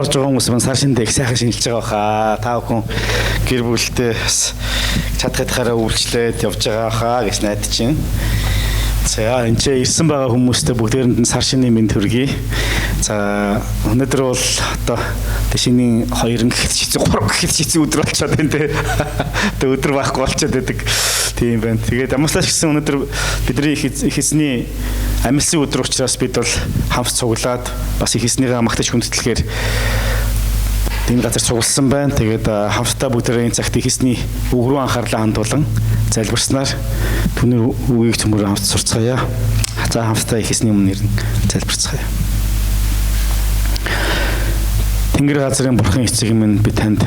Орж байгаа хүмүүс маань сар шиндээ их сайхан шинжилж байгаа хаа. Та бүхэн гэр бүлтэй чадхайтахаараа үйлчлээд явж байгаа хаа гэж найдаж байна. За энэ ч ирсэн байгаа хүмүүстээ бүгдээрэнд нь сар шинийн мэнд хүргэе. За өнөөдөр бол одоо шинийн 2 гэхэд 3 гэхэд өдөр болчиход байна те. Тэ өдөр байхгүй болчиход байдаг. Тийм байна. Тэгээд ямарсаа ч гэсэн өнөөдөр бидний их эзний амилсан өдөр учраас бид бол хамт цуглаад бас их эзнийгээ магтаж хүндэтгэлгээр энэ газар цугласан байна. Тэгээд хамтдаа бүгдээ энэ цагт их эзний үг рүү анхаарлаа хандуулан залбирснаар түүний үгийг төмөр хамт сурцгаая. За хамтдаа их эзний өмнөр нь залбирцгаая. Тэнгэр газрын бурхан эцэг минь би танд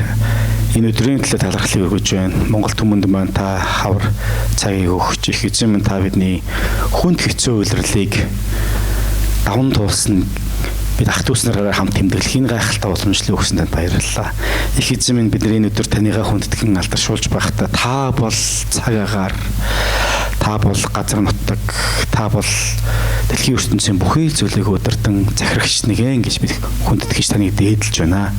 энэ өдрийн төлөө талархлыг өгөж байна. Монгол түмэнд маань та хавар цагийг өгч их эзэн минь та бидний хүнд хэцүү үйлрлийг даван туулсан бид ах トゥ уснараараа хамт тэмдэглэхийн гайхалтай уламжлалыг өгсөн танд баярлалаа. Их эзэн минь бидний энэ өдөр таныгаа хүндэтгэн алдаршуулж байхдаа та бол цаг агаар, та бол газар нутаг, та бол дэлхийн ертөнцийн бүхий л зүйлийг удирдан захирагч нэгэн гэж бид хүндэтгэж таныг дээдлж байна.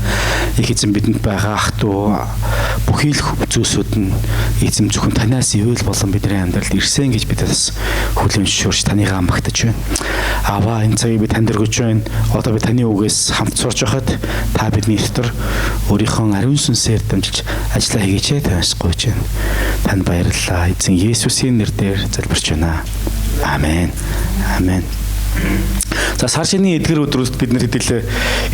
Их эзэн бидэнд байгаа ах トゥ бүхий л зүйлсүүд нь эзэм зөвхөн танаас ивэл болон бидний амьдралд ирсэн гэж бид бас хүлээн зөвшөөрч таныгаа магтаж байна. Аваа энэ цагийг би танд өргөж байна. Одоо би таны үгээс хамт сурч байхад та бидний дотор өөрийнхөө ариун сүнсээр дамжиж ажиллаа хийгээч тааш гойж байна. Танд баярлалаа. Эзэн Есүсийн нэрээр залбирч байна. Амен. Амен. За сар шинийн эдгэр өдрүүдэд бид нар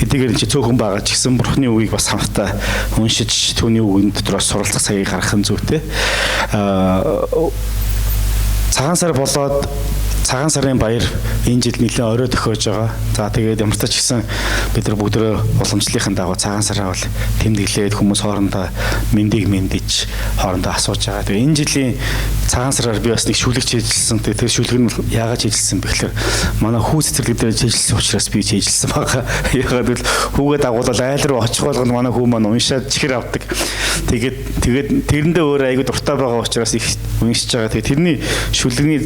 хэдийгээр чи цөөхөн байгаа ч гэсэн бурхны үгийг бас хамтдаа уншиж түүний үгэн дотроос суралцах цагийг гаргах нь зүйтэй. Цагаан сар болоод цагаан сарын баяр энэ жил нэлээд орой тохиож байгаа. За тэгээд ямар ч гэсэн бид нар бүгдөө уламжлалын дагуу цагаан сараа бол тэмдэглээд хүмүүс хоорондоо мэндийг мэдэж хоорондоо асууж байгаа. Тэгээд энэ жилийн цагаан сараар би бас нэг шүлэг хийжэлсэн. Тэр шүлэг нь яагаад хийжэлсэн бэ гэхээр манай хүү цэцэрлэг дээр хийжэлсэн учраас би хийжэлсэн байгаа. Яагаад гэвэл хүүгээ дагуулаад айл руу очих болгоно манай хүү маань уншаад чихэр авдаг. Тэгээд тэрэндээ өөрөө айгүй дуртай байгаа учраас их уншиж байгаа. Тэгээд тэрний шүлэгний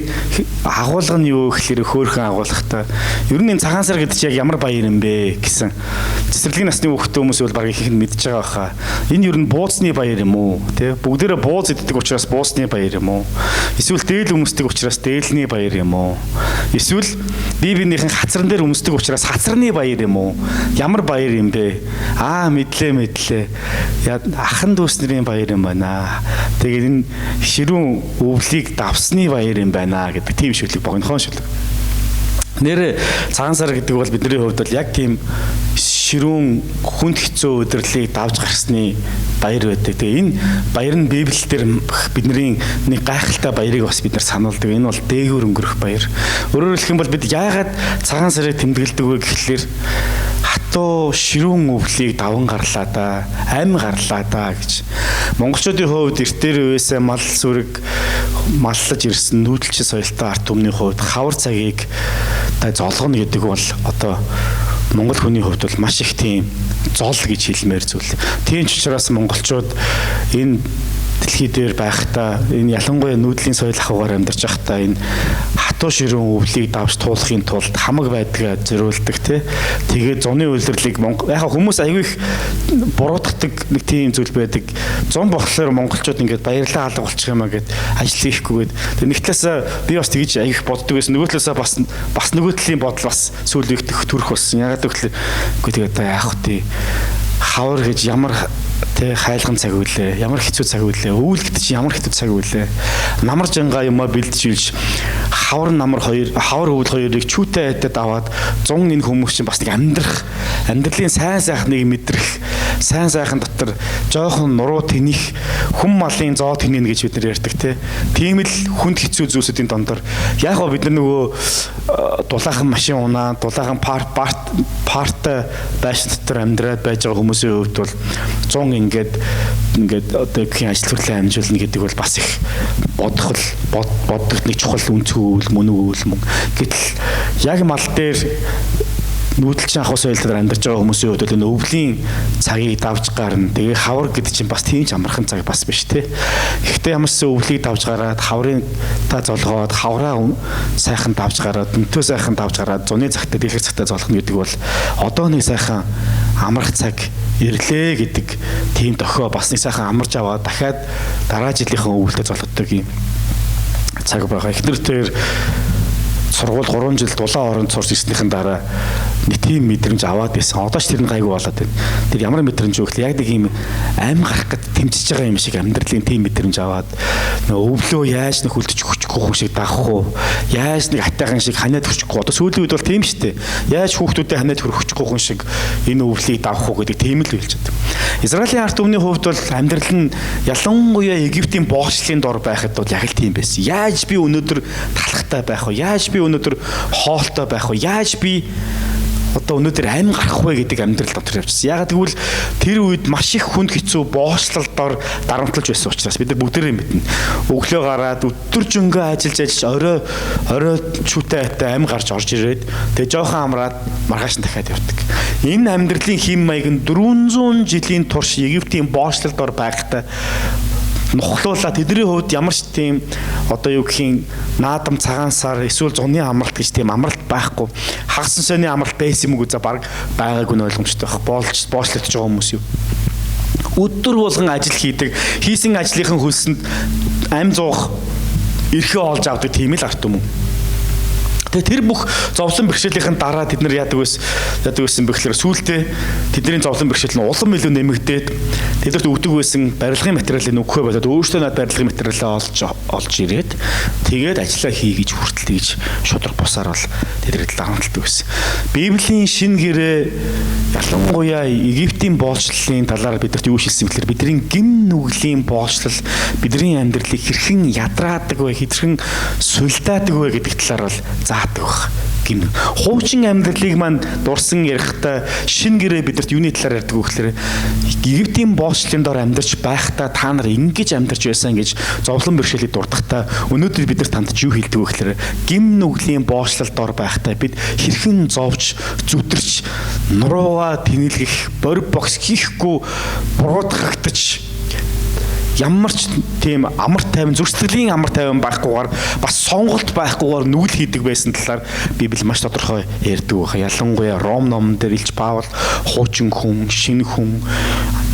агуулга нь юу гэхээр хөөхөн агуулгатай. Ер нь энэ цагаан сар гэдэг чинь яг ямар баяр юм бэ гэсэн. Цэцэрлэгийн насны хүүхдүүд хүмүүс бол баг их мэдж байгаа хаа. Энэ ер нь бууцны баяр юм уу? Тэ бүгдээрээ бууз иддэг учраас буусны баяр юм уу? Эсвэл дээл өмсдөг учраас дээлний баяр юм уу? Эсвэл бие биенийхэн хацран дээр өмсдөг учраас хацраны баяр юм уу? Ямар баяр юм бэ? Мэдлээ. Ахан дүүснэрийн баяр юм байна. Тэгээд энэ ширүүн өвлийг давсны баяр юм байна гэдэг тийм шүлэг богинохон шүлэг. Нэр цагаан сар гэдэг бол бидний хувьд бол яг тийм ширүүн хүнд хэцүү өдрлийг давж гарсны баяр байдаг. Тэгээ энэ баяр нь Библиэлд бидний нэг гайхалтай баярыг бас бид нар сануулдаг. Энэ бол дээгүүр өнгөрөх баяр. Өөрөөр хэлэх юм бол бид яагаад цагаан сарыг тэмдэглэдэг вэ гэхлээр хатуу ширүүн өвлийг даван гарлаа да, амь гарлаа да гэж. Монголчуудын хувьд эртээр үесээ мал сүрэг маллаж ирсэн нүүдэлчин соёлтой ард түмний хувьд хавар цагийг золгоно гэдэг бол одоо монгол хүний хувьд бол маш их тийм зол гэж хэлмээр зүйл. Тийм ч учраас монголчууд энэ дэлхий дээр байхдаа энэ ялангуяа нүүдлийн соёл ахуйгаар амьдарч байхдаа энэ хатуу ширүүн өвлийг давж туулахын тулд хамаг байдгаа зориулдаг тий. Тэгээд зуны үйлдвэрлэлийг яхаа хүмүүс аягүй их буруутгадаг нэг тийм зүйл байдаг. Зун болохоор монголчууд ингээд баярлаа алга болчих юмаа гэд ажил хийхгүйгээд нэг талаасаа би бас тэгж аягүй их боддог байсан. Нөгөө талаасаа бас нөгөө талын бодол бас сүүлд төрөх болсон. Ягаад гэвэл тэгээд яах вэ? Хавар гэж ямар тэ хайлган цаг үлээ, ямар хэцүү цаг үлээ, өвөл гэдэг чинь ямар хэцүү цаг үлээ. Намар жангаа юмаа бэлдчихүүлж хавар өвөл хоёрыг чүүтэй хайтад аваад 100 энэ хүмүүс чинь бас нэг амьдралын сайн сайхныг мэдрэх, сайн сайхан дотор жоохон нуруу тэнийх хүм малын зоо тэнийн гэж бид нар ярьдаг те. Тийм л хүнд хэцүү зүйлсүүдийн дондор яг гоо бид нар нөгөө дулаахан машин унаа, дулаахан парт байшин дотор амьдраад байж байгаа хүмүүсийн хувьд бол 100 ингээд одоо гэх ажил төрлийн амжуулна гэдэг бол бас их боддог нэг чухал үнцгүү үйл мөн гэтэл яг мал дээр нүүдэлчин ахуй соёлоор амьдарч байгаа хүмүүсийн хувьд энэ өвлийн цагийг давж гарна. Тэгээ хавар гэдэг чинь бас тийм ч амархан цаг бас биш те. Гэхдээ ямар ч өвлийг давж гараад хаврын та золгоод хавраа сайхан давж гараад өнтөө сайхан давж гараад зуны цагтаа дэлгэр цагтаа золгоно гэдэг бол одоо нэг сайхан амрах цаг ирлээ гэдэг тийм дохио бас нэг сайхан амарч аваад дахиад дараа жилийнхэн өвөлтөд золгоддог юм цаг байгаа. Эхнэр тэр сургууль 3 жил дулаан оронд сурч ирснийхэн дараа нэг тийм мэдрэмж аваад байсан. Одоо ч тэр нь гайгүй болоод байна. Тэр ямар мэдрэмж вэ гэхэл яг нэг юм аим гарах гэд тэмцэж байгаа юм шиг амьдралын тийм мэдрэмж аваад өвлөө яаж нэг хөлдөж хүчгүй хүн шиг даах уу? Яаж нэг хатайхан шиг ханаад хүчгүй. Одоо сүүлийн үед бол тийм шүү дээ. Яаж хүүхдүүдэд ханаад хүчгүй хүн шиг энэ өвлийг даах уу гэдэг тийм л хэлж байгаа. Израилийн ард түмний хувьд бол амьдрал нь ялангуяа Египтийн боогчлын дор байхад бол яг л тийм байсан. Яаж би өнөөдөр талхтай байх вэ? Яаж би өнөөдөр хоолтой байх вэ? Яаж би одоо өнөөдөр амин гарах вэ гэдэг амьдрал дотор явчихсан. Ягаад гэвэл тэр үед маш их хүнд хэцүү боогчлолдоор дарамтлаж байсан учраас бид нар бүгдээрээ мэднэ. Өглөө гараад өдөржингөө ажиллаж орой чүтэй амин гарч орж ирээд тэгээ жоохон амраад маргааш нь дахиад явдаг. Энэ амьдралын хэм маяг нь 400 жилийн турш Египтийн боогчлолдоор байхдаа нухлуулаа тэдний хувьд ямар ч тийм одоо юу гэхийн наадам цагаан сар эсвэл зуны амралт гэж тийм амралт байхгүй хагас сойны амралт байсан юм уу за баг байгаагүй нь ойлгомжтой байх боочлогдож байгаа хүмүүс юу өдөр болгон ажил хийдэг хийсэн ажлынхын хөлсөнд ам зуух эрхээ олж авдаг тийм л арт юм уу. Тэр бүх зовлон бэрхшээлийн дараа тэд нар яадаг байсан бэхлээр сүүлдээ тэдний зовлон бэрхшээл нь улам илүү нэмэгдээд тэдэрт өгдөг байсан барилгын материалыг өгөхөө болоод өөрсдөө над барилгын материалаа олж ирээд тэгээд ажиллаа хий гэж хүртэл тэгж шудраг бусаар бол тэдэрт даамталдаг байсан. Библийн шинэ гэрээ ялангуяа Египтийн боолчлолын талаар бидэрт юу шилсэн гэхээр бидний гим нүглийн боолчлол бидний амьдралыг хэрхэн ядраадаг вэ хэрхэн сулдаадаг вэ гэдэг талаар бол гин хуучин амьдралыг манд дурсан ярихдаа шин гэрээ бидэрт юуны талаар ярьдаг вэ гэхээр Египтийн боолчлын дор амьдарч байхдаа та нар ингэж амьдарч байсан гэж зовлон бэрхшээлийг дурдахдаа өнөөдөр бидэрт тандж юу хэлдэг вэ гэхээр гим нүглийн боолчлол дор байхдаа бид хэрхэн зовж зүтэрч нуруугаа тэнэлгэх бор бокс хийхгүй буруутгагдаж ямар ч тийм амар тайван зүрстрэлийн амар тайван байхгүйгээр бас сонголт байхгүйгээр нүгэл хийдэг байсан талаар Библи маш тодорхой ярьдаг байна. Ялангуяа Ром номон дээр Илч Паул хуучин хүн, шинэ хүн,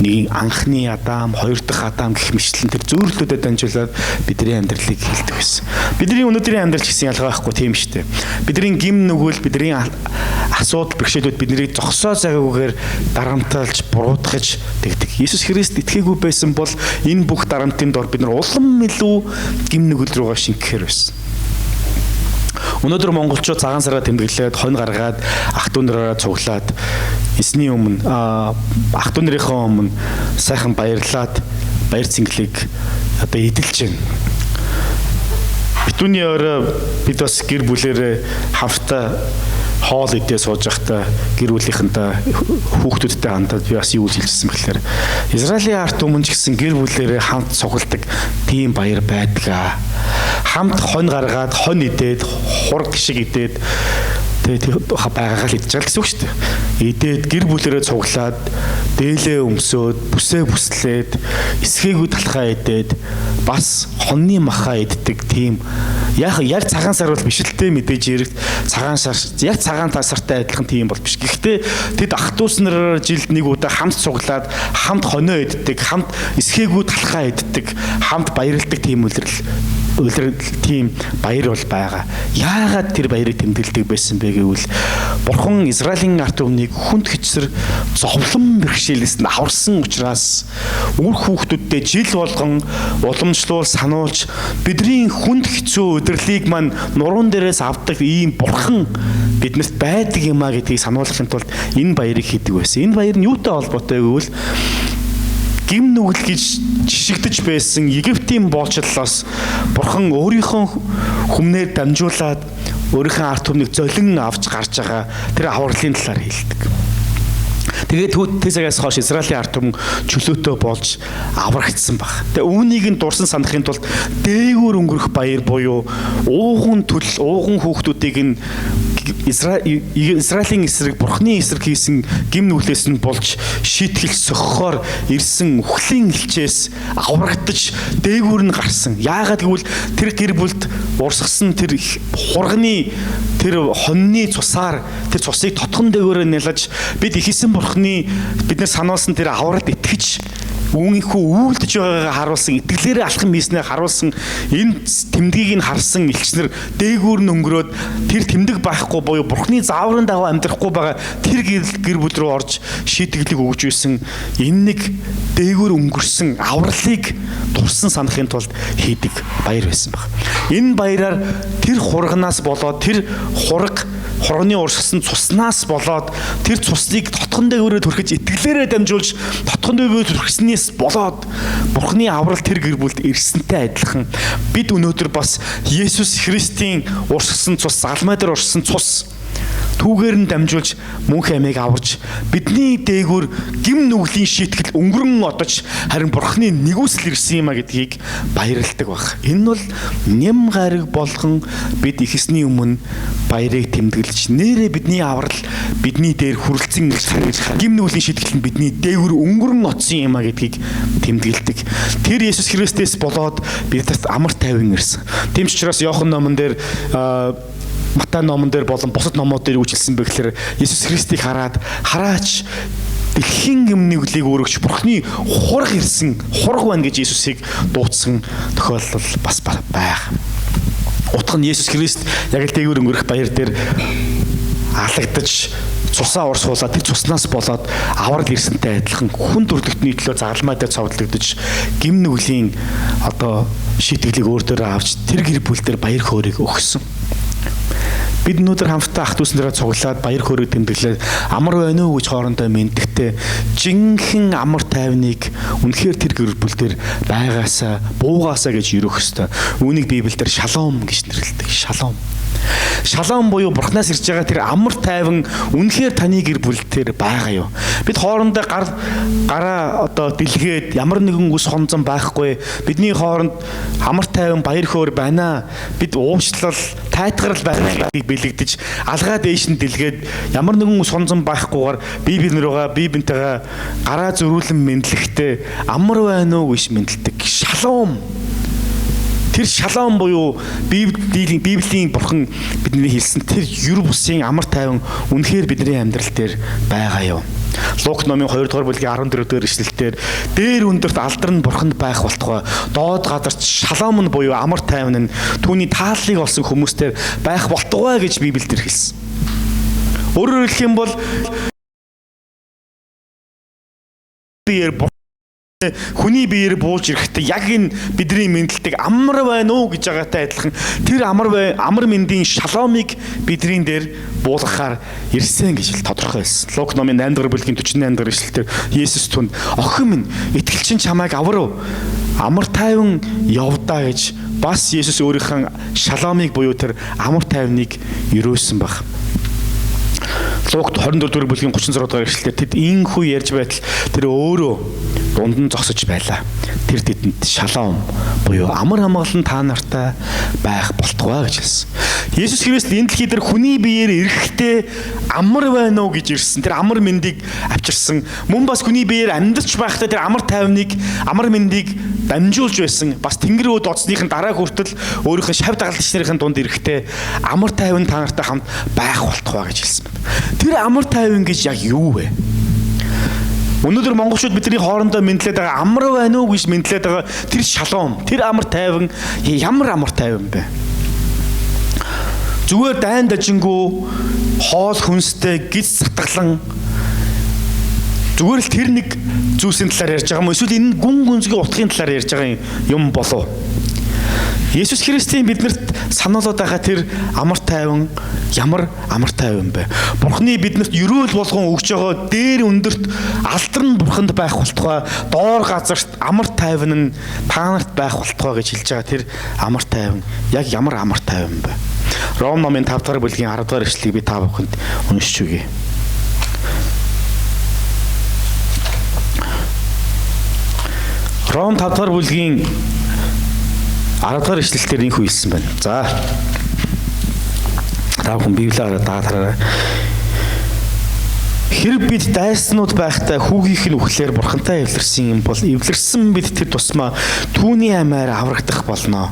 нэг анхны Адам, хоёр дахь Адам гэх мэтлэн тэр зүйрлүүдэд дамжуулаад бидний амьдралыг хэлдэг байсан. Бидний өнөөдрийн амьдрал гэсэн ялгаа байхгүй тийм шүү дээ. Бидний гим нүгэл, бидний асуудал бэрхшээлүүд биднийг зогсоо загаагаар дарамталж, буруутгаж тэгдэг. Иесус Христ итгээгүй байсан бол энэ бүх дарамтын дор бид нар улам илүү гим нүгэл рүүгээ шингэхээр байсан. Өнөөдөр монголчууд цагаан сараа тэмдэглээд хонь гаргаад ах トゥ нараараа цуглаад эсний өмнө ах トゥ нарынхаа өмнө сайхан баярлаад баяр цэнгэлийг одоо эдэлж байна. Битүүний орой бид бас гэр бүлээрээ хамтдаа хоол идээ сууж байхдаа гэр бүлийнхэнтэй хүүхдүүдтэй хандаад би бас юу хэлсэн бэхээр Израилийн ард түмэн ч гэсэн гэр бүлээрээ хамт цугладаг тийм баяр байдаг. Хамт хонь гаргаад хонь идээд хураг гişиг идээд тэгээд байгаагаа л идэж байгаа гэсэн үг шүү дээ. Идээд гэр бүлээрээ цуглаад дээлээ өмсөөд бүсээ бүслээд эсгээгүй талхаа идээд бас хоньны махаа иддэг тийм яг цагаан сар бол биш л дээ мэдээж яригт цагаан сар яг цагаан сартай адилхан тийм бол биш. Гэхдээ тэд ах トゥ нараар жилд нэг удаа хамт цуглаад хамт хонио иддэг, хамт эсгээгүй талхаа иддэг, хамт баярлдаг тийм үлрэл тийм баяр бол байгаа. Яагаад тэр баярыг тэмдэглэдэг байсан бэ гэвэл Бурхан Израилийн ард түмнийг хүнд хэцэр зовлон бэрхшээлээс нь аварсан учраас үр хүүхдүүдтэй жил болгон уламжлуул сануулж бидний хүнд хэцүү өдрлийг мань нуруунд дээрээс авдаг ийм Бурхан биднэрт байдаг юм а гэдгийг сануулгахын тулд энэ баярыг хийдэг байсан. Энэ баяр нь юутай холбоотой гэвэл гим нүгэл гэж жишигдэж байсан Египтийн боолчлолоос Бурхан өөрийнхөө хүмнээр дамжуулаад өөрийнхөө ард түмнийг золин авч гарч байгаа тэр авралын талаар хэлдэг. Тэгээд Тэсагаас хойш Израилийн ард түмэн чөлөөтэй болж аврагдсан баг. Тэгээ үүнийг нь дурсан санахын тулд дээгүүр өнгөрөх баяр буюу ууган төлөл, ууган хүүхдүүдийг нь Израилийн эсрэг Бурхны эсрэг хийсэн гим нүглээс нь болж шийтгэл сохихоор ирсэн үхлийн элчээс аврагдаж дээгүүр нь гарсан. Яагаад гэвэл тэр гэр бүлд урсгасан тэр хурганы тэр хоньны цусаар тэр цусыг тотхон дээгүүрээ нялж бид их эсэн Бурхны биднээс сануулсан тэр авралд итгэж үүнийхүү үйлдэж байгаагаа харуулсан, итгэлээрээ алхам хийснээ харуулсан энэ тэмдгийг нь харсан элчнэр дээгүүр нь өнгөрөөд тэр тэмдэг байхгүй буюу Бурхны зааврын дагуу амьдрахгүй байгаа тэр гэр бүл рүү орж шийтгэлийг өгж үйсэн энэ нэг дээгүүр өнгөрсөн авралыг дурсан санахын тулд хийдэг баяр байсан баг. Энэ баяраар тэр хурганаас болоод тэр хурганы урсгасан цуснаас болоод тэр цусныг тотхон дээгүүрээ түрхэж итгэлээрээ дамжуулж тотхон дээгүүрээ түрхснээс болоод Бурхны аврал тэр гэр бүлд ирсэнтэй адилхан бид өнөөдөр бас Есүс Христийн урсгасан цус, алмай дээр урсгасан цус түүгээр нь дамжуулж мөнх амийг аварж бидний дээгүүр гим нүглийн шийтгэл өнгөрөн одож харин Бурхны нэгүсэл ирсэн юм а гэдгийг баярладаг баг. Энэ бол нэм гариг болгон бид ихэсний өмнө баярыг тэмдэглэж нэрээ бидний аврал бидний дээр хүрэлцэн гим нүглийн шийтгэл нь бидний дээгүүр өнгөрөн одсон юм а гэдгийг тэмдэглэдэг. Тэр Есүс Христээс болоод бидэрт амар тайван ирсэн. Тийм ч учраас Иохан номон дээр Матай номон дээр болон бусад номууд дээр үжилсэн бэ гэхээр Есүс Христийг хараач дэлхийн гим нүглийг өргөж Бурхны хург ирсэн хург байна гэж Есүсийг дуудсан тохиолдол бас байх. Утга нь Есүс Христ яг л дээгүүр өнгөрөх баяр дээр алагдаж цусаа урсгуулаад тэр цуснаас болоод аврал ирсэнтэй адилхан хүн төрлөختний төлөө загалмай дээр цовдлогдож гим нүглийн шийтгэлийг өөр дөрөө авч тэр гэр бүл дээр баяр хөөргийг өгсөн. Бид өнөөдөр хамтдаа ах дүүснээрээ цуглаад баяр хөөргийг тэмдэглээд амар байна уу гэж хоорондоо мэддэгтэй жинхэнэ амар тайвныг үнэхээр тэр гэр бүл дээр байгаасаа буугаасаа гэж өрөх ёстой. Үүнийг Библиэлд шалом гэж нэрлэдэг. Шалом. Шалом буюу Бурхнаас ирж байгаа тэр амар тайван үнэхээр таны гэр бүл дээр байгаа юу? Бид хоорондоо гараа дэлгээд ямар нэгэн үс хонзон байхгүй. Бидний хооронд амар тайван баяр хөөр байна. Бид уучлал, тайтгарал байна гэдгийг бэлэгдэж алгаа дээш нь дэлгээд ямар нэгэн үс хонзон байхгүйгээр бибинтэйгээ гараа зөрүүлэн мэдлэхтэй амар байна уу гэж мэдлдэг. Шалом. Тэр шалом буюу Библийн Бурхан бидний хэлсэн тэр юр бусын амар тайван үнэхээр бидний амьдрал дээр байгаа юу? Лук номын 2 дугаар бүлгийн 14 дугаар ишлэлээр дээр өндөрт алдар нь Бурханд байх болтугай доод газарт шалом нь буюу амар тайван нь түүний тааллыг олсон хүмүүстээр байх болтугай гэж Библиэлд хэлсэн. Өөрөөр хэлэх юм бол хүний биеэр бууж ирэхдээ яг энэ бидний мэдлдэг амар байна уу гэж байгаатай адилхан тэр амар мэндийн шаломыг бидний дээр буулгахаар ирсэн гэж тодорхой байсан. Лук номын 8 дугаар бүлгийн 48 дугаар ишлэлээр Есүс түнд охин минь итгэлчин чамайг аврав амар тайван явдаа гэж бас Есүс өөрийнхөө шаломыг буюу тэр амар тайвныг өрөөсөн баг. Лук 24 дугаар бүлгийн 36 дугаар ишлэлээр тэд ийхүү ярьж байтал тэр өөрөө дунд нь зогсож байлаа. Тэр тэдэнд шалом буюу амар амгалан та нартай байх болтугай гэж хэлсэн. Есүс Христ энэ дэлхий дээр хүний биеэр ирэхдээ амар байна уу гэж ирсэн. Тэр амар мэндийг авчирсан. Мөн бас хүний биеэр амьдарч байхдаа тэр амар тайвныг, амар мэндийг дамжуулж байсан. Бас Тэнгэр өөд оцсныхын дараа хүртэл өөрийнхөө шав дагалдагч нарын дунд ирэхдээ амар тайван та нартай хамт байх болтугай гэж хэлсэн байна. Тэр амар тайван гэж яг юу вэ? Өнөөдөр монголчууд бидний хоорондоо мэдлээд байгаа амар байна уу гэж мэдлээд байгаа тэр шалом, тэр амар тайван ямар амар тайван бэ? Зүгээр дайн дажингуу хоол хүнстэй гис сатгалан зүгээр л тэр нэг зүйлсийн талаар ярьж байгаа юм эсвэл энэ гүн гүнзгий утгын талаар ярьж байгаа юм болов? Есүс Христийн биднэрт сануулад байгаа тэр амар тайван ямар амар тайван бэ? Бурхны биднэрт ерөөл болгон өгж байгаа дээр өндөрт алдар нь Бурханд байх болтугай, доор газарт амар тайван нь та нарт байх болтугай гэж хэлж байгаа тэр амар тайван яг ямар амар тайван бэ? Ром номын 5 дугаар бүлгийн 10 дугаар эшлэлийг би та бүхэнд уншиж өгье. Ром 5 дугаар бүлгийн 10 дугаар ишлэлээр энэ хүү хэлсэн байна. За. Та бүхэн Библиараа даатараарай. Хэрэг бид дайснууд байхдаа хүүгийнх нь үхлээр бурхантай эвлэрсэн юм бол эвлэрсэн бид тэр тусмаа түүний амиар аврагдах болно.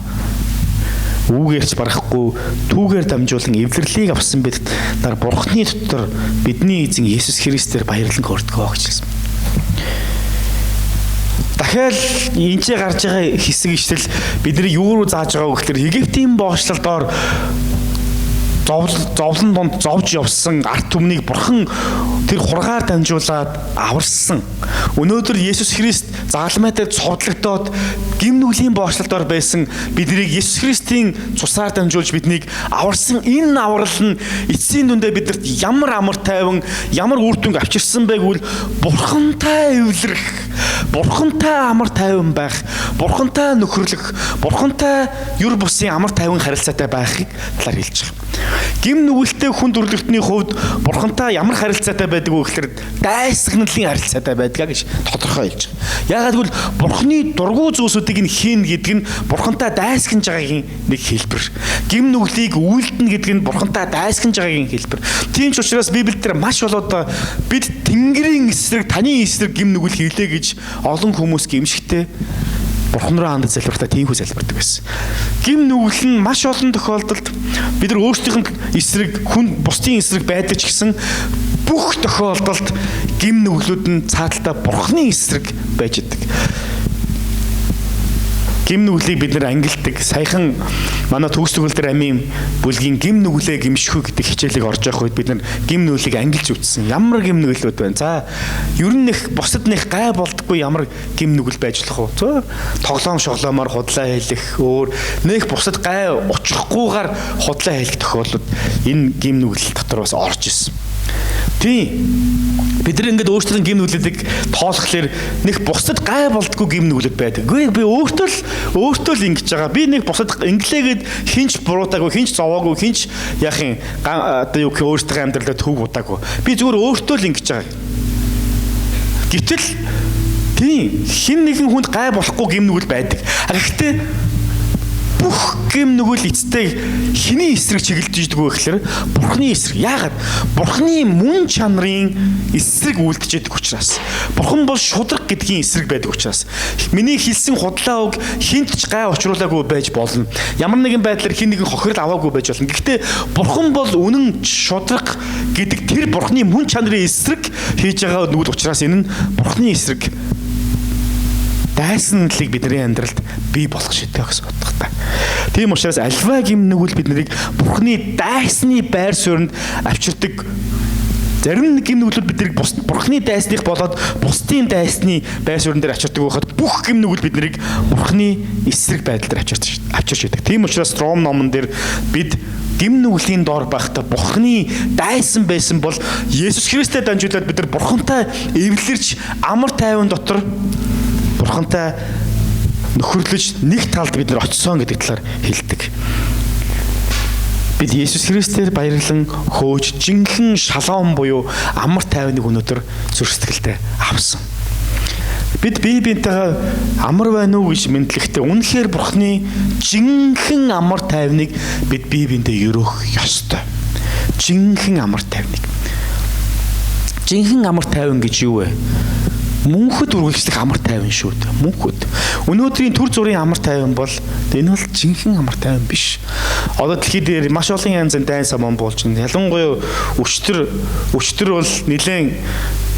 Үүгээрч барахгүй түүгээр дамжуулан эвлэрлийг авсан бид нар бурхны дотор бидний эзэн Есүс Христээр баярлан хүрдгөө гэж хэлсэн. Дахиад энэ ч гарч байгаа хэсэг ишлэл бидний юу руу зааж байгаа вэ гэхээр Египтийн боочлолдоор зовлон донд зовж явсан арт түмнийг бурхан тэр хургаар дамжуулаад аварсан. Өнөөдөр Есүс Христ загалмай дээр цовдлогдоод гим нүглийн боочлолдоор байсан биднийг Есүс Христийн цусаар дамжуулж биднийг аварсан энэ аврал нь эцсийн дүндээ бидэрт ямар амар тайван, ямар үр дүнг авчирсан бэ гэвэл бурхантай эвлэрэх, бурхантай амар тайван байх, бурхантай нөхөрлөх, бурхантай юр бусын амар тайван харилцаатай байхыг талаар хэлж байгаа. Гим нүгэлтэй хүн төрлөختний хувьд бурхантай ямар харилцаатай байдаг вэ гэхээр дайсагналын харилцаатай байдгаа гэж тодорхой хэлж байгаа. Яагаад гэвэл бурхны дургуй зүйлсүүдийг нь хийн гэдэг нь бурхантай дайсагнаж байгаагийн нэг хэлбэр. Гим нүглийг үйлдэнэ гэдэг нь бурхантай дайсагнаж байгаагийн хэлбэр. Тийм ч учраас Библиэлд маш болоод бид Тэнгэрийн эсрэг, таны эсрэг гим нүгэл хийлээ гэж олон хүмүүс гимшигтэй Бурхан руу хандаж залбиртаа тийхүү залбирдаг байсан. Гим нүгэл нь маш олон тохиолдолд бид нар өөрсдийнх нь эсрэг, хүн бусдын эсрэг байдаг ч гэсэн бүх тохиолдолд гим нүглүүд нь цааталтаа Бурханы эсрэг байж идэг. Гим нүглийг бид нар ангилдаг. Саяхан манай төгс төгөлдөр амийн бүлгийн гим нүглээ гимшхүү гэдэг хичээлийг орж явах үед бид нар гим нүглийг ангилж үтсэн. Ямар гим нүглүүд байна? За, ер нь их бусад нэг гай болдоггүй ямар гим нүгэл байж болох вэ? Тоглоом шоглоомоор худлаа хэлэх, өөр нэг бусад гай учрахгүйгээр худлаа хэлэх тохиолдол энэ гим нүгэл дотор бас орж исэн. Тийм. Бид нар ингээд өөрсдөө гим нүглүүдийг тоолохлоор нэг бусдад гай болдгоо гим нүглүүд байдаг. Гэхдээ би өөртөө л ингэж байгаа. Би нэг бусдад инглээгээд хинч буруутаагүй, хинч зовоогүй, хинч яахын одоо юу гэх өөртөө амьдралаа төв удаагүй. Би зүгээр өөртөө л ингэж байгаа. Гэтэл тийм хин нэгэн хүнд гай болохгүй гим нүгэл байдаг. Гэхдээ бүх гим нүгэл эцтэй хиний эсрэг чиглэж иддэг вэ гэхээр Бурханы эсрэг. Яагаад? Бурханы мөн чанарын эсрэг үлдэж идэх учраас. Бурхан бол шудраг гэдгийн эсрэг байдаг учраас. Миний хэлсэн худлаа үг хинт ч гай учруулаагүй байж болно. Ямар нэгэн байдлаар хин нэгэн хохирол аваагүй байж болно. Гэхдээ Бурхан бол үнэн шудраг гэдэг тэр Бурханы мөн чанарын эсрэг хийж байгаа нүгэл учраас энэ нь Бурханы эсрэг дайсналыг бидний амьдралд бий болгох шийдвэр гэсэн утгатай. Тийм учраас альва гим нүгэл биднийг Бурханы дайсны байр суурьнд авчирдаг. Зарим гим нүглүүд биднийг Бурханы дайсных болоод бусдын дайсны байр суурин дээр авчирдаг байхад бүх гим нүгэл биднийг Бурханы эсрэг байдал дээр авчирч байдаг. Тийм учраас Ром номон дээр бид гим нүглийн доор байхдаа Бурханы дайсан байсан бол Есүс Христээр дамжуулаад бид нар Бурхантай эвлэрч амар тайван дотор Бурхантай нөхөрлөж нэг талд бид нар очисон гэдэг талаар хэлдэг. Бид Есүс Христээр баярлан хөөж жинхэнэ шалом буюу амар тайвныг өнөөдөр зүрх сэтгэлдээ авсан. Бид бие биентэйгээ амар байна уу гэж мэдлэхдээ үнэхээр Бурханы жинхэнэ амар тайвныг бид бие биендээ өрөөх ёстой. Жинхэнэ амар тайвныг. Жинхэнэ амар тайван гэж юу вэ? Мөнхөд үргэлжлэх амар тайван шүү дээ. Мөнхөд. Өнөөдрийн төр зүрийн амар тайван бол энэ бол жинхэнэ амар тайван биш. Одоо дэлхий дээр маш олон янзын дайн саман болж байна. Ялангуяа өчтөр бол нэлээд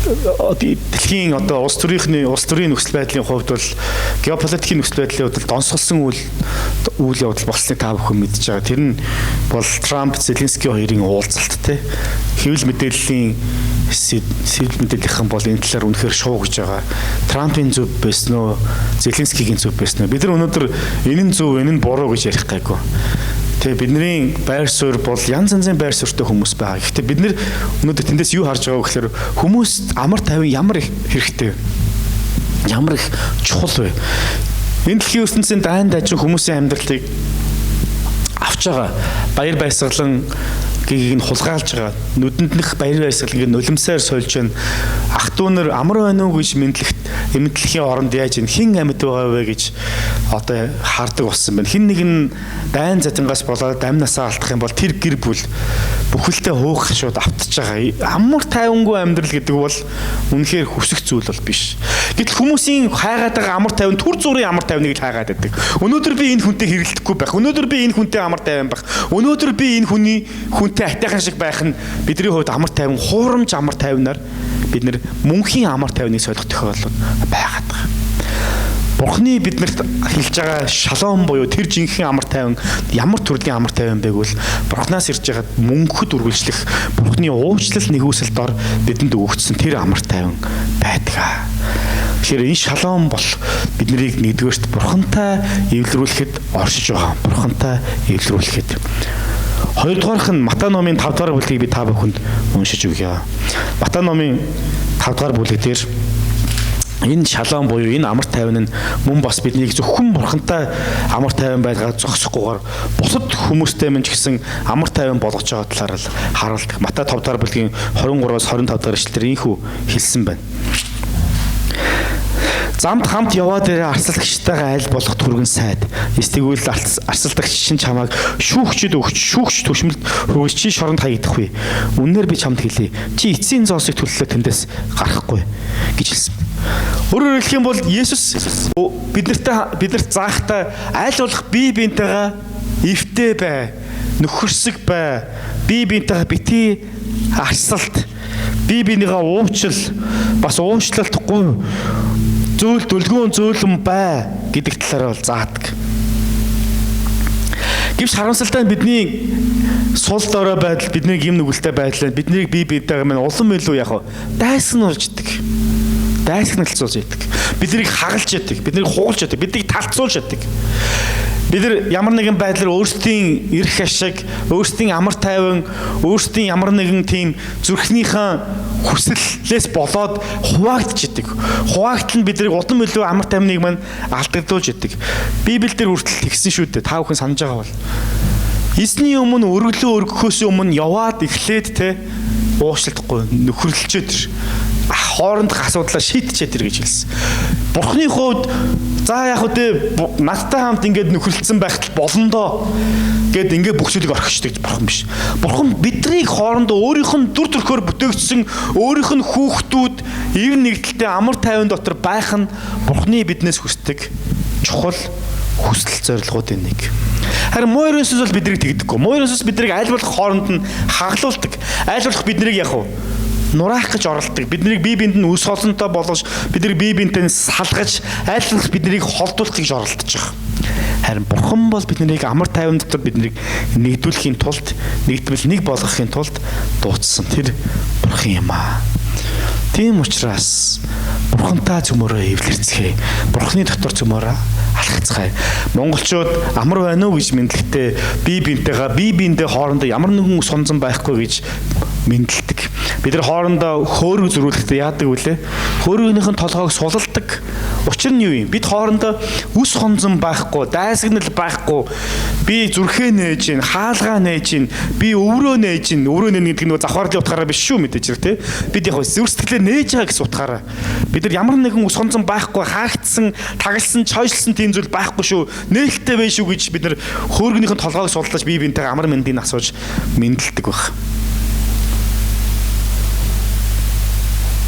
дэлхийн одоо улс төрийн нөхцөл байдлын хувьд бол геополитикийн нөхцөл байдлын хувьд донсголсон үйл явдал болсныг та бүхэн мэдж байгаа. Тэр нь бол Трамп, Зеленский хоёрын уулзалт те. Хэвлэл мэдээллийн мэдээллийнхэн бол энэ талаар үнэхээр шуу гэж байгаа. Трампын зөв байсан уу, Зеленскигийн зөв байсан уу? Бид нар өнөөдөр энэ нь зөв, энэ нь буруу гэж ярих гайгүй. Тэгээ бидний байр суурь бол янз янзын байр суурьтай хүмүүс байгаа. Гэхдээ бид нэр өнөөдөр тэндээс юу харж байгаа вэ гэхээр хүмүүс амар тайван ямар их хэрэгтэй вэ? Ямар их чухал вэ? Энэ дэлхийн ертөнцийн дайн дайчин хүмүүсийн амьдралыг авч байгаа баяр баясгалан гийг нь хулгайлж байгаа. Нүдэнд нэх баяр баясгалыг нулимсаар сольж байна. Ах トゥ нар амар байна уу гэж мэдлэхт эмтлэхийн оронд яаж хэн амьд байгаа вэ гэж одоо хардаг болсон байна. Хэн нэгэн дайн задангаас болоод амнасаа алдах юм бол тэр гэр бүл бүхэлдээ хөөх шууд автж байгаа. Амар тайвангүй амьдрал гэдэг бол үнэхээр хүсэх зүйл бол биш. Гэтэл хүмүүсийн хайгаад байгаа амар тайван түр зургийн амар тайвныг л хайгаад байдаг. Өнөөдөр би энэ хүнтэй хэрэлдэхгүй байх. Өнөөдөр би энэ хүнтэй амар тайван байх. Өнөөдөр би энэ хүнтэй атайхан шиг байх нь бидний хувьд амар тайван, хуурамч амар тайвнаар бид нэр мөнхийн амар тайвныг солих тохиолдол байгаад байгаа. Бурхны биднэрт хэлж байгаа шалом буюу тэр жинхэнэ амар тайван ямар төрлийн амар тайван байг бол Бурхнаас ирж байгаа мөнхөд үргэлжлэх Бурхны уучлал нэгүсэлд ор бидэнд өгөгдсөн тэр амар тайван байдаг. Тэгэхээр энэ шалом бол биднийг нэгдүгээрт Бурхантай эвлэрүүлэхэд оршиж байгаа. Бурхантай эвлэрүүлэхэд. Хоёрдугаарх нь Матай номын 5 дугаар бүлгийг би та бүхэнд уншиж өгье. Матай номын 5 дугаар бүлэг дээр энэ шалом буюу энэ амар тайван нь мөн бас биднийг зөвхөн Бурхантай амар тайван байлгаад зогсохгүйгээр бусад хүмүүстэй мэн ч гэсэн амар тайван болгож байгаа талаар л харуулдаг. Матай 5 дугаар бүлгийн 23-аас 25 дугаар эшлэлээр ийхүү хэлсэн байна. Замд хамт яваад ирээ арсалдагчтайгаа аль болох түргэн сайд. Эсвэл арсалдагч чинь чамайг шүүгчд өгч шүүгч төвшмөлд хүргэж чи шоронд хаягдахгүй. Үннээр би чамд хэлье. Чи эцсийн зоосыг төлөлөө тэндээс гарахгүй гэж хэлсэн. Өөрөөр хэлэх юм бол Есүс биднэрт заахтаа аль болох бие биентэйгээ эвтэй бай, нөхөрсөг бай, бие биентэйгээ битгий арсалт, бие биенийгээ уучил, бас уучлалтгүй зүйл дүлгүүн зөөлөн бай гэдэг талаараа бол заадаг. Гэвч харамсалтай бидний сул дорой байдал, бидний гим нүгэлтэй байдал, бидний бие биентэйгээ мань улам илүү яг дайсагнуулждаг. Дайсагналцуулж яадаг. Биднийг хагалж яадаг, биднийг хуулж яадаг, биднийг талцуулж яадаг. Бид нар ямар нэгэн байдлаар өөрсдийн эрх ашиг, өөрсдийн амар тайван, өөрсдийн ямар нэгэн тийм зүрхнийхэн хүслээс болоод хуваагдчихдаг. Хуваагдтал нь биднийг улам илүү амар тайвныг мань алдагдуулж яадаг. Библиэлд хүртэл тэгсэн шүү дээ. Та бүхэн санаж байгаа бол. Эзний өмнө өргөлөө өргөхөөс өмнө яваад эхлээд те уушлахгүй нөхөрлөлчөө тэр хоорондох асуудлаа шийдчихэд тэр гэж хэлсэн. Бурхны хувьд за яг үгүй надтай хамт ингээд нөхөрлөсөн байхад болондоо гэд ингээд бүх зүйлийг орхичдаг бурхан биш. Бурхан биднийг хоорондоо өөрийнх нь дүр төрхөөр бүтээгдсэн өөрийнх нь хүүхдүүд ив нэгдэлтэй амар тайван дотор байх нь Бурхны биднээс хүсдэг чухал хүсэл зорилгоудын нэг. Харин муу ерөнсөс бол биднийг тэгдэггүй. Муу ерөнсөс биднийг аль болох хооронд нь хаглуулдаг. Аль болох биднийг яг нураах гэж оролдог. Биднийг бие биенд нь үс холонтой болгож, биднийг бие биентэй салгаж, аль болох биднийг холдуулах гэж оролдож байгаа. Харин Бурхан бол биднийг амар тайван дотор биднийг нэгдүүлэхийн тулд, нэгдвэл нэг болгохын тулд дуудсан тэр Бурхан юм аа. Тийм учраас Бурхантай цөмөрөө эвлэрцгээе. Бурханы дотор цөмөрөө алхацгаая. Монголчууд амар байна уу гэж мэдлэгтээ бие биендээ хоорондоо ямар нэгэн сонзон байхгүй гэж мэдлдэг. Бид нар хоорондоо хөөрөг зөрүүлэхдээ яадаг вүлээ? Хөөргийнхын толгойг сулалдаг. Учир нь юу юм? Бид хоорондоо үс хонзон байхгүй, дайсагнал байхгүй. Би зүрхээ нээж гин, хаалгаа нээж гин, би өврөө нээж гин. Өврөө нээж гэдэг нь завхаарлын утгаараа биш шүү мэдээж хэрэг тий. Бид яг зүрх сэтгэлээ нээж байгаа гэсэн утгаараа. Бид нар ямар нэгэн үс хонзон байхгүй, хаагдсан, тагалсан, чойшлсон тийм зүйл байхгүй шүү. Нээлттэй байх шүү гэж бид нар хөөргийнхын толгойг суллаж бие биентэйгээ амар мэндийг асууж мэдлдэг баг.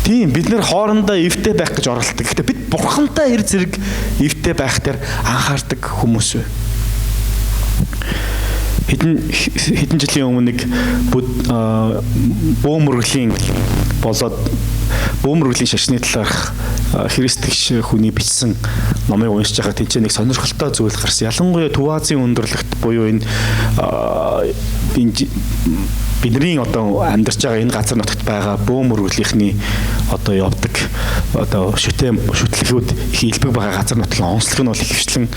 Тийм бид нар хоорондоо эвтэй байх гэж оролддог. Гэхдээ бид Бурхантай эр зэрэг эвтэй байх дээр анхаардаг хүмүүс вэ. Хэдэн жилийн өмнө нэг бөөмөргөлийн болоод бөөмөргөлийн шашны талаарх христэгч хүний бичсэн номыг уншиж байхад тэнцээ нэг сонирхолтой зүйл гарсан. Ялангуяа Төв Азийн өндөрлөгт буюу энэ бидний одоо амьдарч байгаа энэ газар нутагт байгаа бөөмөргөлийнхний одоо явдаг одоо шүтлэгүүд их илбэг байгаа газар нутгийн онцлог нь бол ихвчлэн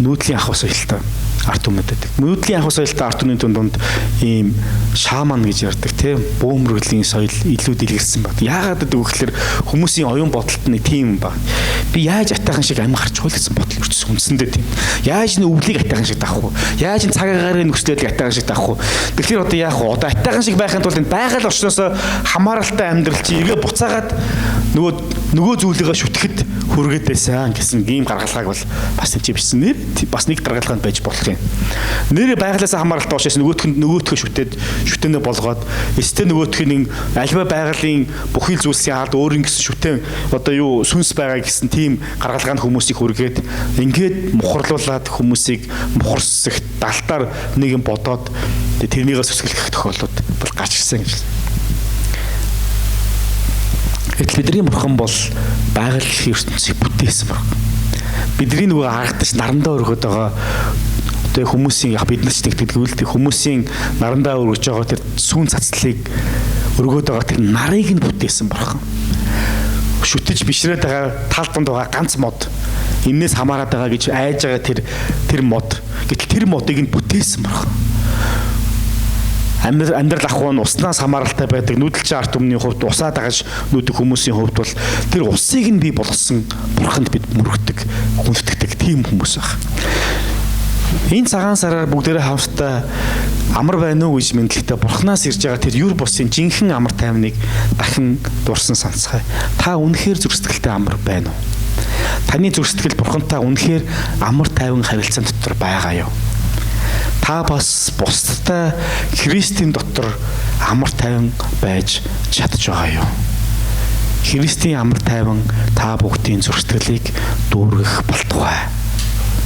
нүүдлийн ах ус соёлтой арт түмэд байдаг. Нүүдлийн ах ус соёлтой арт түмний дунд ийм шааман гэж ярьдаг тийм бөөмөргөлийн соёл илүү дэлгэрсэн баг. Яагаад гэдэг вэ гэхээр хүмүүсийн оюун бодолд нэг тийм баг. Би яаж атайхан шиг амин гарч хуулсан бодол өрчсөн үндсэндээ тийм. Яаж н өвлийг атайхан шиг таах вэ? Яаж н цагаагаар нөхцөлийг атайхан шиг таах вэ? Тэгэхээр одоо яах вэ? Одоо атайхан шиг байхын тулд энэ байгаль орчноос хамааралтай амьдрал чи эргээ буцаагаад нөгөө зүйлийгээ шүтгэхэд хүргээд байсан гэсэн ийм гаргалгааг бол бас тийч бичсэн. Нэр бас нэг гаргалгаанд байж болох юм. Нэр байгалаас хамааралтай учраас нөгөөх шүтэнэ болгоод эстэй нөгөөтхний альва байгалийн бүхий л зүйлсийн ард өөр ингэсэн шүтэн одоо юу сүнс байгаа гэсэн тийм гаргалгаанд хүмүүсийг хүргээд ингээд мухарлуулад хүмүүсийг мухарсагт далтаар нэг юм бодоод тэрнийгээс өсгөх тохиолдол бол гарч ирсэн гэж. Гэтэл бидний бурхан бол байгалийн ертөнцийг бүтээсэн баг. Бидний нөгөө харагдаж нарандаа өргөд байгаа одоо хүмүүсийн бид нар ч тэгдэггүй л хүмүүсийн нарандаа өргөж байгаа тэр сүүн цацлыг өргөд байгаа тэр нарыг нь бүтээсэн бурхан. Шүтэж бишрээд байгаа тал донд байгаа ганц мод энээс хамаарат байгаа гэж айж байгаа тэр мод. Гэтэл тэр модыг нь бүтээсэн бурхан. Амьдрал ахуй нь уснаас хамааралтай байдаг нүүдэлчин арт өмнөний хувьд усаа дагаж нүүдэх хүмүүсийн хувьд бол тэр усыг нь бий болгосон бурханд бид мөрөгдөг, хүндэтгдэг тийм хүмүүс байна. Энэ цагаан сараар бүгдээрээ хамтдаа амар байна уу гэж мэдлэгтэй бурхнаас ирж байгаа тэр юр бусын жинхэнэ амар тайвныг дахин дурсан сонсгоё. Та үнэхээр зүрстгэлтэй амар байна уу? Таны зүрстгэл бурхантай үнэхээр амар тайван харилцаан дотор байгаа юу? Та бас бусдтай Христийн дотор амар тайван байж чадж байгаа юу? Христийн амар тайван та бүгдийн зүрстгэлийг дүүргэх болтугай.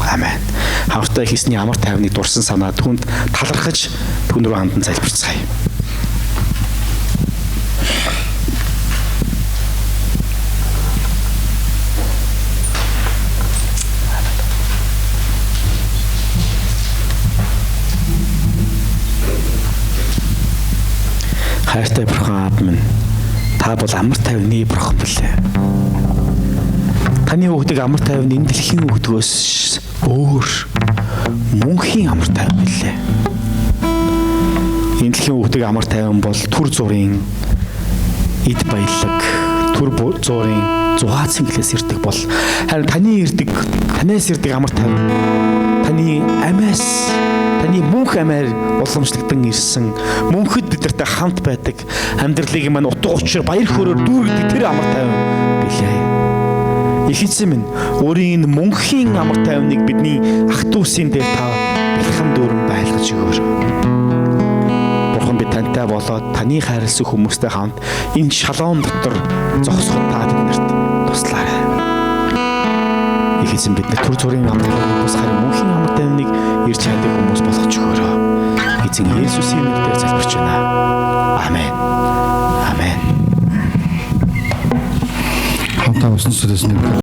Амен. Хамтдаа хийсний амар тайвныг дурсан санаа түнд талархаж түн рүү хандан залбирцгаая. Хайртай бурхан аав минь, та бол амар тайвны бурхан билээ. Таны өгдөг амар тайван энэ дэлхийн өгдгөөс өөр мөнхийн амар тайван билээ. Энэ дэлхийн өгдөг амар тайван бол түр зургийн эд баялаг, түр зургийн зугаацсан гэлээс ирдэг бол харин танаас ирдэг амар тайван таны амиас таны мөнх амиар уламжлагдсан ирсэн мөнхөд бидэртэй хамт байдаг амьдралыг маань утга учир баяр хөөрөөр дүүргэдэг тэр амар тайван билээ. Их эзэн минь өөрийн энэ мөнхийн амар тайвныг бидний ах дүүсийн дээр та бэлхэм дүүрэн байлгаж өгөөр. Бурхан бид тантай болоод таны хайрлсан хүмүүстэй хамт энэ шалом дотор зогсоход та биднэрт туслаарай. Их эзэн бид түр зургийн амар тайвныг бас харин мөнхийн амар тайвныг ирж чаддаг хүмүүс болгож өгөөр. Эзэн Есүсийн нэрээр залбирч байна. Амен. Амен. Хамтаа усан сүлжээний